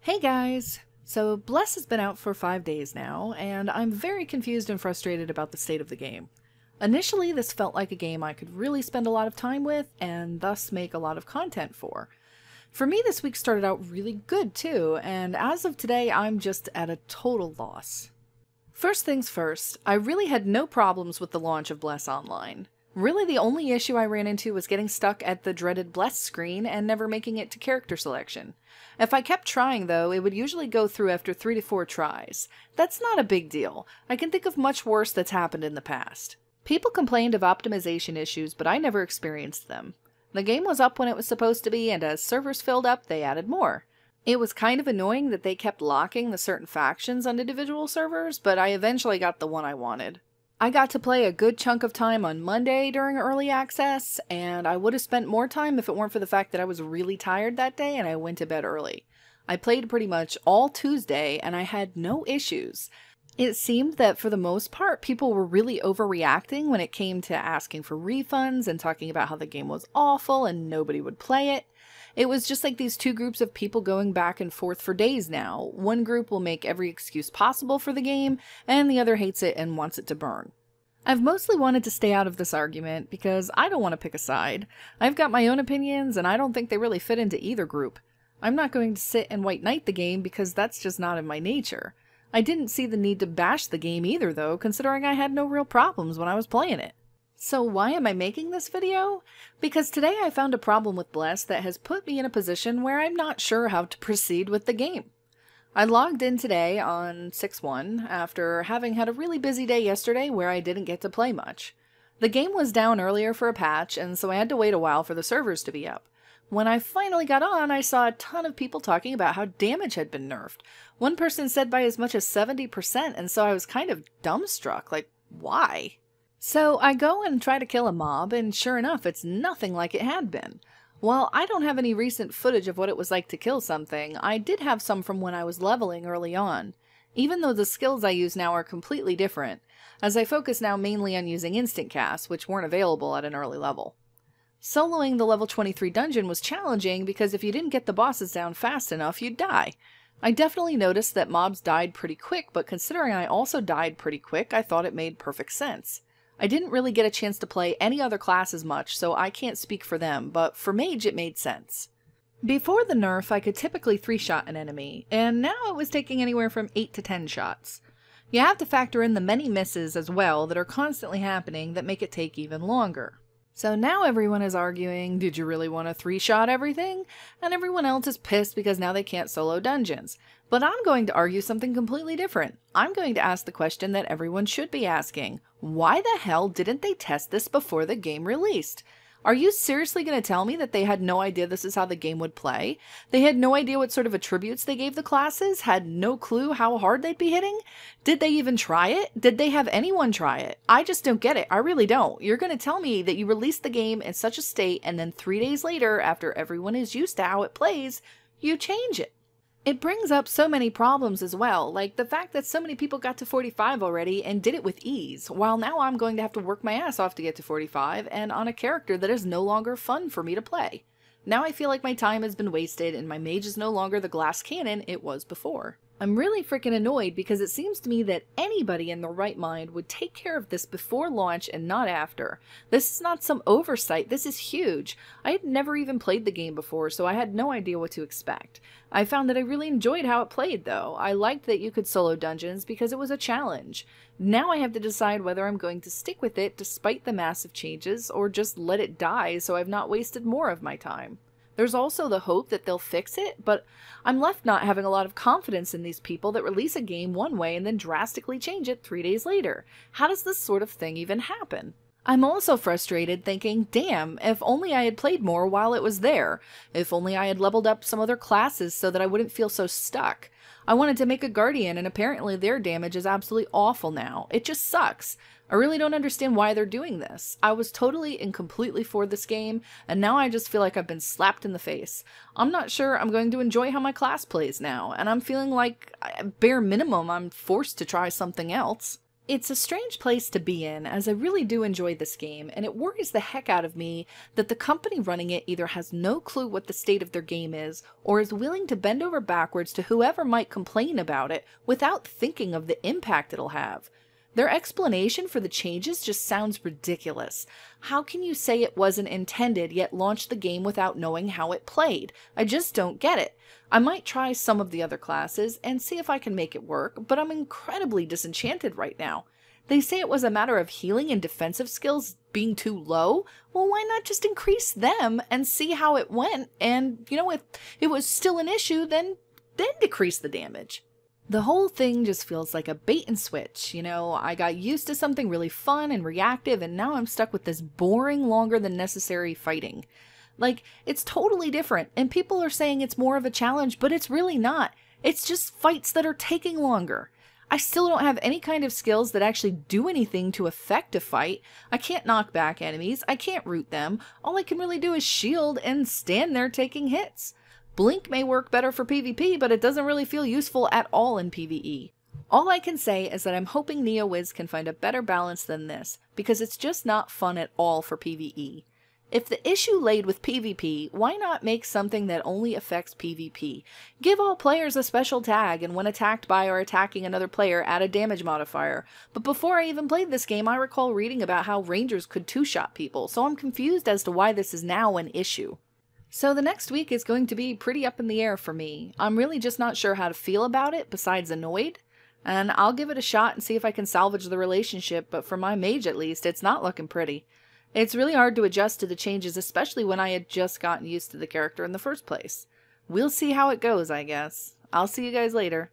Hey guys! So Bless has been out for 5 days now, and I'm very confused and frustrated about the state of the game. Initially, this felt like a game I could really spend a lot of time with, and thus make a lot of content for. For me, this week started out really good too, and as of today, I'm just at a total loss. First things first, I really had no problems with the launch of Bless Online. Really, the only issue I ran into was getting stuck at the dreaded Bless screen and never making it to character selection. If I kept trying, though, it would usually go through after 3 to 4 tries. That's not a big deal. I can think of much worse that's happened in the past. People complained of optimization issues, but I never experienced them. The game was up when it was supposed to be, and as servers filled up, they added more. It was kind of annoying that they kept locking the certain factions on individual servers, but I eventually got the one I wanted. I got to play a good chunk of time on Monday during early access, and I would have spent more time if it weren't for the fact that I was really tired that day and I went to bed early. I played pretty much all Tuesday and I had no issues. It seemed that for the most part, people were really overreacting when it came to asking for refunds and talking about how the game was awful and nobody would play it. It was just like these two groups of people going back and forth for days now. One group will make every excuse possible for the game, and the other hates it and wants it to burn. I've mostly wanted to stay out of this argument because I don't want to pick a side. I've got my own opinions, and I don't think they really fit into either group. I'm not going to sit and white knight the game because that's just not in my nature. I didn't see the need to bash the game either, though, considering I had no real problems when I was playing it. So why am I making this video? Because today I found a problem with Bless that has put me in a position where I'm not sure how to proceed with the game. I logged in today on 6/1 after having had a really busy day yesterday where I didn't get to play much. The game was down earlier for a patch, and so I had to wait a while for the servers to be up. When I finally got on, I saw a ton of people talking about how damage had been nerfed. One person said by as much as 70%, and so I was kind of dumbstruck, like, why? So I go and try to kill a mob, and sure enough, it's nothing like it had been. While I don't have any recent footage of what it was like to kill something, I did have some from when I was leveling early on. Even though the skills I use now are completely different, as I focus now mainly on using instant casts, which weren't available at an early level. Soloing the level 23 dungeon was challenging because if you didn't get the bosses down fast enough, you'd die. I definitely noticed that mobs died pretty quick, but considering I also died pretty quick, I thought it made perfect sense. I didn't really get a chance to play any other classes much, so I can't speak for them, but for mage it made sense. Before the nerf, I could typically 3-shot an enemy, and now it was taking anywhere from 8 to 10 shots. You have to factor in the many misses as well that are constantly happening that make it take even longer. So now everyone is arguing, did you really want to 3-shot everything? And everyone else is pissed because now they can't solo dungeons. But I'm going to argue something completely different. I'm going to ask the question that everyone should be asking. Why the hell didn't they test this before the game released? Are you seriously going to tell me that they had no idea this is how the game would play? They had no idea what sort of attributes they gave the classes? Had no clue how hard they'd be hitting? Did they even try it? Did they have anyone try it? I just don't get it. I really don't. You're going to tell me that you released the game in such a state and then 3 days later, after everyone is used to how it plays, you change it. It brings up so many problems as well, like the fact that so many people got to 45 already and did it with ease, while now I'm going to have to work my ass off to get to 45 and on a character that is no longer fun for me to play. Now I feel like my time has been wasted and my mage is no longer the glass cannon it was before. I'm really freaking annoyed because it seems to me that anybody in their right mind would take care of this before launch and not after. This is not some oversight, this is huge. I had never even played the game before, so I had no idea what to expect. I found that I really enjoyed how it played though. I liked that you could solo dungeons because it was a challenge. Now I have to decide whether I'm going to stick with it despite the massive changes or just let it die so I've not wasted more of my time. There's also the hope that they'll fix it, but I'm left not having a lot of confidence in these people that release a game one way and then drastically change it 3 days later. How does this sort of thing even happen? I'm also frustrated thinking, damn, if only I had played more while it was there. If only I had leveled up some other classes so that I wouldn't feel so stuck. I wanted to make a guardian and apparently their damage is absolutely awful now. It just sucks. I really don't understand why they're doing this. I was totally and completely for this game, and now I just feel like I've been slapped in the face. I'm not sure I'm going to enjoy how my class plays now, and I'm feeling like, bare minimum, I'm forced to try something else. It's a strange place to be in, as I really do enjoy this game, and it worries the heck out of me that the company running it either has no clue what the state of their game is, or is willing to bend over backwards to whoever might complain about it without thinking of the impact it'll have. Their explanation for the changes just sounds ridiculous. How can you say it wasn't intended yet launch the game without knowing how it played? I just don't get it. I might try some of the other classes and see if I can make it work, but I'm incredibly disenchanted right now. They say it was a matter of healing and defensive skills being too low. Well, why not just increase them and see how it went? And, if it was still an issue, then decrease the damage. The whole thing just feels like a bait and switch. I got used to something really fun and reactive, and now I'm stuck with this boring, longer than necessary fighting. Like, it's totally different, and people are saying it's more of a challenge, but it's really not. It's just fights that are taking longer. I still don't have any kind of skills that actually do anything to affect a fight. I can't knock back enemies, I can't root them. All I can really do is shield and stand there taking hits. Blink may work better for PvP, but it doesn't really feel useful at all in PvE. All I can say is that I'm hoping NeoWiz can find a better balance than this, because it's just not fun at all for PvE. If the issue laid with PvP, why not make something that only affects PvP? Give all players a special tag, and when attacked by or attacking another player, add a damage modifier. But before I even played this game, I recall reading about how rangers could two-shot people, so I'm confused as to why this is now an issue. So the next week is going to be pretty up in the air for me. I'm really just not sure how to feel about it, besides annoyed. And I'll give it a shot and see if I can salvage the relationship, but for my mage at least, it's not looking pretty. It's really hard to adjust to the changes, especially when I had just gotten used to the character in the first place. We'll see how it goes, I guess. I'll see you guys later.